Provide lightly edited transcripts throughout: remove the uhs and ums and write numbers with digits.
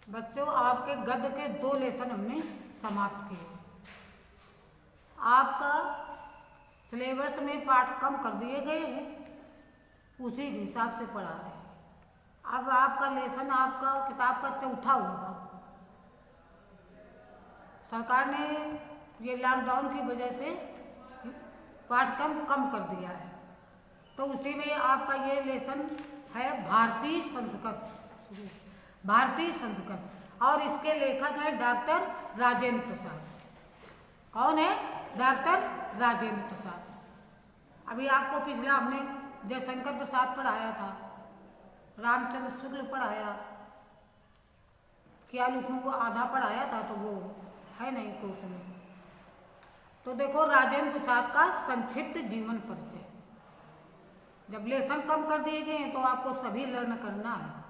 बच्चों, आपके गद्य के 2 लेसन हमने समाप्त किए। आपका सिलेबस में पाठ कम कर दिए गए हैं, उसी के हिसाब से पढ़ा रहे हैं। अब आपका लेसन आपका किताब का चौथा होगा। सरकार ने ये लॉकडाउन की वजह से पाठ्यक्रम कम कर दिया है, तो उसी में आपका ये लेसन है भारतीय संस्कृत। भारतीय संस्कृत, और इसके लेखक है डॉक्टर राजेंद्र प्रसाद। कौन है? डॉक्टर राजेंद्र प्रसाद। अभी आपको पिछला हमने जयशंकर प्रसाद पढ़ाया था, रामचंद्र शुक्ल पढ़ाया, क्या लिखूं को आधा पढ़ाया था, तो वो है नहीं कोर्स में। तो देखो, राजेंद्र प्रसाद का संक्षिप्त जीवन परिचय। जब लेसन कम कर दिए गए हैं तो आपको सभी लर्न करना है।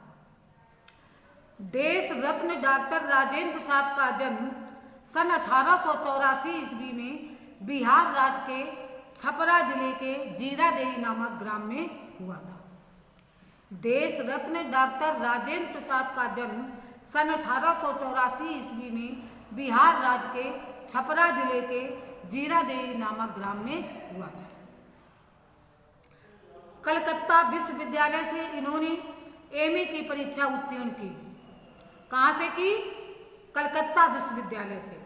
देश रत्न डॉक्टर राजेंद्र प्रसाद का जन्म सन 1884 ईस्वी में बिहार राज्य के छपरा जिले के जीरादेई नामक ग्राम में हुआ था। देश रत्न डॉक्टर राजेंद्र प्रसाद का जन्म सन 1884 ईस्वी में बिहार राज्य के छपरा जिले के जीरादेई नामक ग्राम में हुआ था। कलकत्ता विश्वविद्यालय से इन्होंने एमए की परीक्षा उत्तीर्ण की। कहाँ से की? कलकत्ता विश्वविद्यालय से।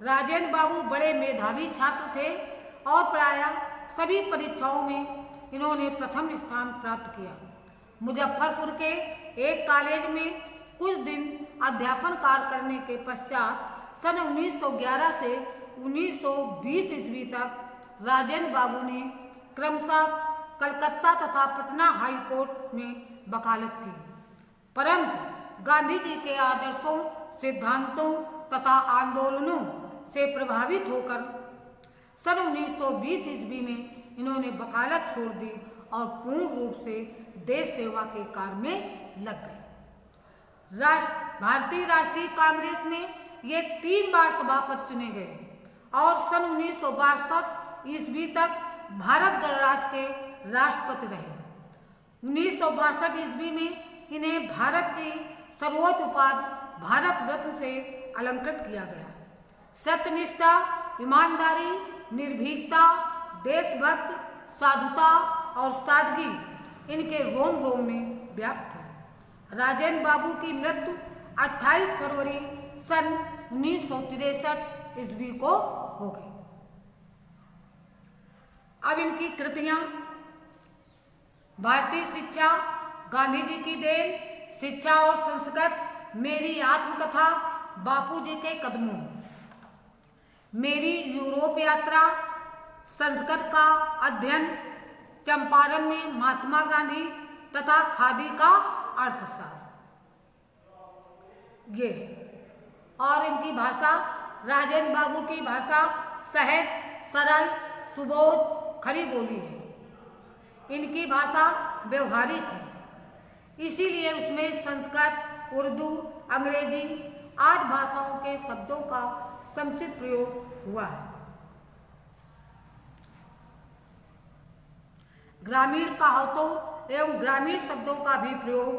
राजेंद्र बाबू बड़े मेधावी छात्र थे और प्रायः सभी परीक्षाओं में इन्होंने प्रथम स्थान प्राप्त किया। मुजफ्फरपुर के एक कॉलेज में कुछ दिन अध्यापन कार्य करने के पश्चात सन 1911 से 1920 ईस्वी तक राजेंद्र बाबू ने क्रमशः कलकत्ता तथा पटना हाई कोर्ट में वकालत की, परंतु गांधी जी के आदर्शों, सिद्धांतों तथा आंदोलनों से प्रभावित होकर सन 1920 ईस्वी में इन्होंने वकालत छोड़ दी और पूर्ण रूप से देश सेवा के कार्य में लग गए। भारतीय राष्ट्रीय कांग्रेस में ये 3 बार सभापति चुने गए और सन 1962 ईस्वी तक भारत गणराज्य के राष्ट्रपति रहे। 1962 ईस्वी में इन्हें भारत की सर्वोच्च उपाधि भारत रत्न से अलंकृत किया गया। सत्यनिष्ठा, ईमानदारी, निर्भीकता, देशभक्त, साधुता और सादगी इनके रोम रोम में व्याप्त है। राजेंद्र बाबू की मृत्यु 28 फरवरी सन 1963 ईस्वी को हो गई। अब इनकी कृतियां: भारतीय शिक्षा, गांधी जी की देन, शिक्षा और संस्कृत, मेरी आत्मकथा, बापूजी के कदमों, मेरी यूरोप यात्रा, संस्कृत का अध्ययन, चंपारण में महात्मा गांधी तथा खादी का अर्थशास्त्र। ये और इनकी भाषा, राजेंद्र बाबू की भाषा सहज, सरल, सुबोध, खरी बोली है। इनकी भाषा व्यवहारिक है, इसीलिए उसमें संस्कृत, उर्दू, अंग्रेजी आदि भाषाओं के शब्दों का समुचित प्रयोग हुआ है। ग्रामीण कहावतों एवं ग्रामीण शब्दों का भी प्रयोग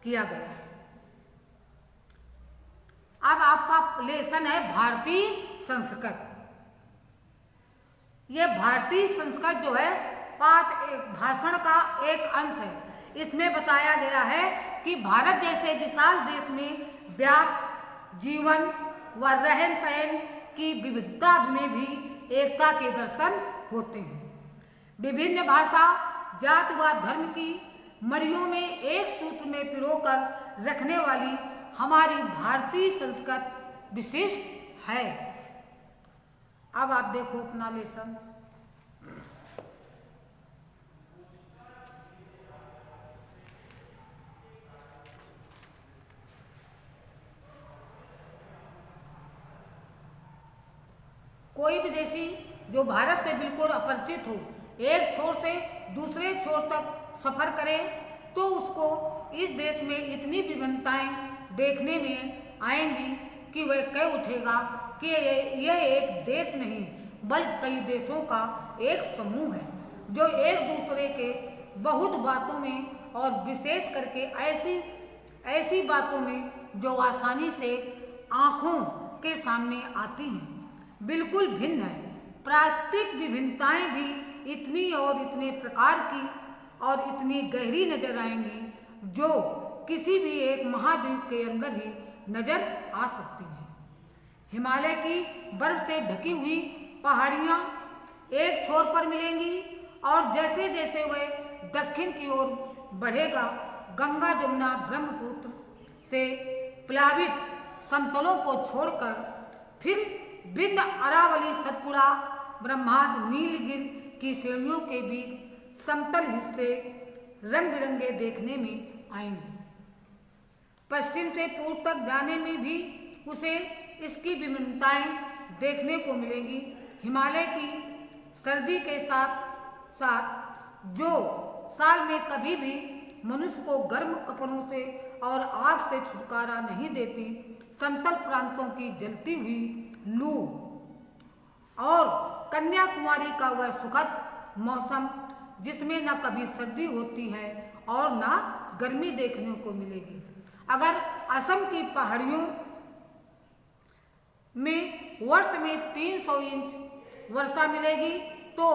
किया गया है। अब आपका लेसन है भारतीय संस्कृत। यह भारतीय संस्कृत जो है पाठ एक भाषण का एक अंश है। इसमें बताया गया है कि भारत जैसे विशाल देश में व्याप्त जीवन व रहन सहन की विविधता में भी एकता के दर्शन होते हैं। विभिन्न भाषा, जात व धर्म की मड़ियों में एक सूत्र में पिरोकर रखने वाली हमारी भारतीय संस्कृत विशिष्ट है। अब आप देखो अपना लेसन। कोई विदेशी जो भारत से बिल्कुल अपरिचित हो, एक छोर से दूसरे छोर तक सफर करे तो उसको इस देश में इतनी विभिन्नताएं देखने में आएंगी कि वह कह उठेगा कि यह एक देश नहीं बल्कि कई देशों का एक समूह है, जो एक दूसरे के बहुत बातों में और विशेष करके ऐसी बातों में जो आसानी से आंखों के सामने आती हैं बिल्कुल भिन्न है। प्राकृतिक विभिन्नताएं भी इतनी और इतने प्रकार की और इतनी गहरी नजर आएंगी जो किसी भी एक महाद्वीप के अंदर ही नजर आ सकती हैं। हिमालय की बर्फ से ढकी हुई पहाड़ियाँ एक छोर पर मिलेंगी और जैसे जैसे वह दक्षिण की ओर बढ़ेगा गंगा जमुना ब्रह्मपुत्र से प्लावित समतलों को छोड़कर फिर विंध्य अरावली सतपुड़ा ब्रह्मांड नीलगिर की श्रेणियों के बीच समतल हिस्से रंग बिरंगे देखने में आएंगे। पश्चिम से पूर्व तक जाने में भी उसे इसकी विभिन्नताएं देखने को मिलेंगी। हिमालय की सर्दी के साथ साथ जो साल में कभी भी मनुष्य को गर्म कपड़ों से और आग से छुटकारा नहीं देती, समतल प्रांतों की जलती हुई लू और कन्याकुमारी का वह सुखद मौसम जिसमें न कभी सर्दी होती है और न गर्मी देखने को मिलेगी। अगर असम की पहाड़ियों में वर्ष में 300 इंच वर्षा मिलेगी तो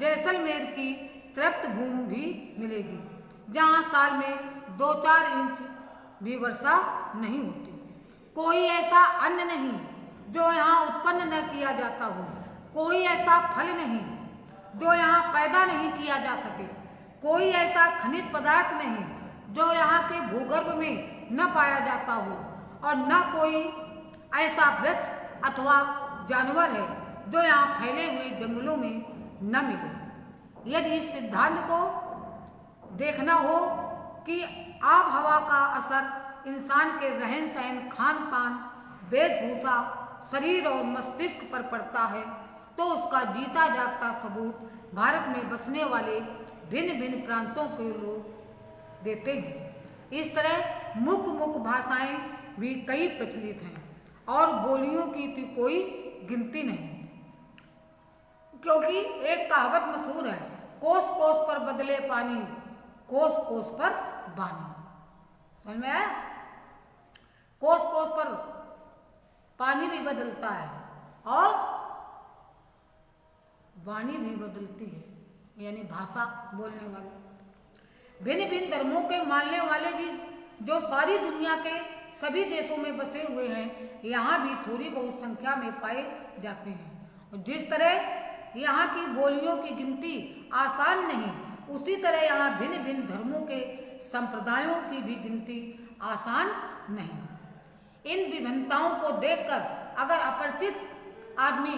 जैसलमेर की तृप्त भूमि भी मिलेगी जहां साल में 2-4 इंच भी वर्षा नहीं होती। कोई ऐसा अन्न नहीं जो यहाँ उत्पन्न न किया जाता हो, कोई ऐसा फल नहीं जो यहाँ पैदा नहीं किया जा सके, कोई ऐसा खनिज पदार्थ नहीं जो यहाँ के भूगर्भ में न पाया जाता हो और न कोई ऐसा वृक्ष अथवा जानवर है जो यहाँ फैले हुए जंगलों में न मिले। यदि इस सिद्धांत को देखना हो कि आब हवा का असर इंसान के रहन सहन, खान पान, वेशभूषा, शरीर और मस्तिष्क पर पड़ता है तो उसका जीता जागता सबूत भारत में बसने वाले भिन्न भिन्न प्रांतों के लोग देते हैं। इस तरह मुख्य भाषाएं भी कई प्रचलित हैं और बोलियों की तो कोई गिनती नहीं, क्योंकि एक कहावत मशहूर है, कोस कोस पर बदले पानी, कोस कोस पर बानी। समझ में आया? कोस कोस पर पानी भी बदलता है और वाणी भी बदलती है, यानी भाषा बोलने वाले। भिन्न भिन्न धर्मों के मानने वाले भी जो सारी दुनिया के सभी देशों में बसे हुए हैं यहाँ भी थोड़ी बहुत संख्या में पाए जाते हैं। और जिस तरह यहाँ की बोलियों की गिनती आसान नहीं, उसी तरह यहाँ भिन्न भिन्न धर्मों के संप्रदायों की भी गिनती आसान नहीं। इन विभिन्नताओं को देखकर अगर अपरिचित आदमी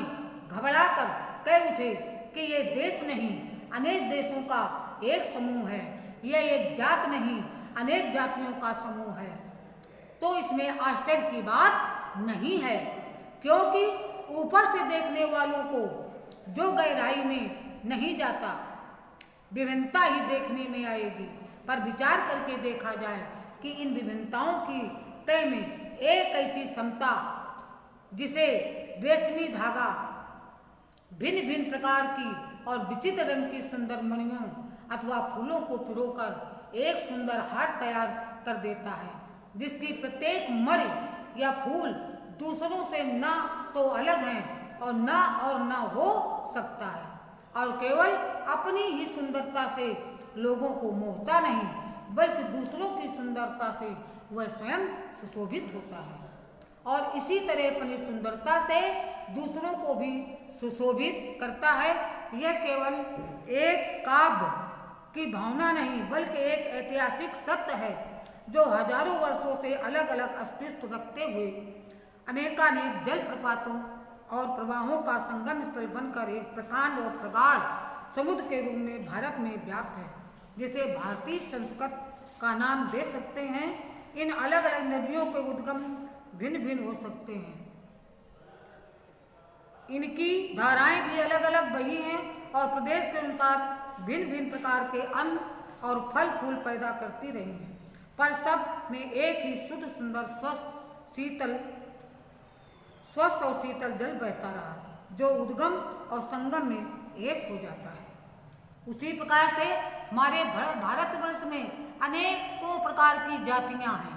घबरा कर कह उठे कि ये देश नहीं अनेक देशों का एक समूह है, यह एक जात नहीं अनेक जातियों का समूह है, तो इसमें आश्चर्य की बात नहीं है, क्योंकि ऊपर से देखने वालों को जो गहराई में नहीं जाता विभिन्नता ही देखने में आएगी। पर विचार करके देखा जाए कि इन विभिन्नताओं की तय में एक ऐसी समता जिसे रेशमी धागा भिन्न भिन्न प्रकार की और विचित्र रंग की सुंदर मणियों अथवा फूलों को पिरोकर एक सुंदर हार तैयार कर देता है, जिसकी प्रत्येक मणि या फूल दूसरों से ना तो अलग है और ना हो सकता है, और केवल अपनी ही सुंदरता से लोगों को मोहता नहीं बल्कि दूसरों की सुंदरता से वह स्वयं सुशोभित होता है और इसी तरह अपनी सुंदरता से दूसरों को भी सुशोभित करता है। यह केवल एक काव्य की भावना नहीं बल्कि एक ऐतिहासिक सत्य है जो हजारों वर्षों से अलग अलग अस्तित्व रखते हुए अनेकानेक जलप्रपातों और प्रवाहों का संगम स्थल बनकर एक प्रकांड और प्रगाढ़ समुद्र के रूप में भारत में व्याप्त है, जिसे भारतीय संस्कृत का नाम दे सकते हैं। इन अलग अलग नदियों के उद्गम भिन्न भिन्न हो सकते हैं, इनकी धाराएं भी अलग अलग बही हैं और प्रदेश के अनुसार भिन्न भिन्न प्रकार के अन्न और फल फूल पैदा करती रही हैं, पर सब में एक ही शुद्ध सुंदर स्वस्थ और शीतल जल बहता रहा जो उद्गम और संगम में एक हो जाता है। उसी प्रकार से हमारे भारतवर्ष में अनेकों प्रकार की जातियां हैं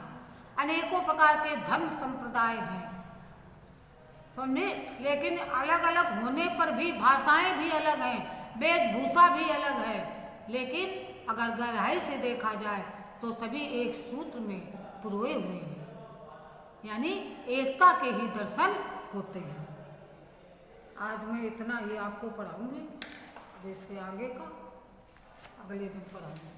अनेकों प्रकार के धर्म संप्रदाय हैं, समझे। लेकिन अलग अलग होने पर भी भाषाएं भी अलग हैं, वेशभूषा भी अलग है, लेकिन अगर गहराई से देखा जाए तो सभी एक सूत्र में पिरोए हुए हैं, यानी एकता के ही दर्शन होते हैं। आज मैं इतना ही आपको पढ़ाऊंगी, अब इसके आगे का अगले दिन पढ़ाऊंगी।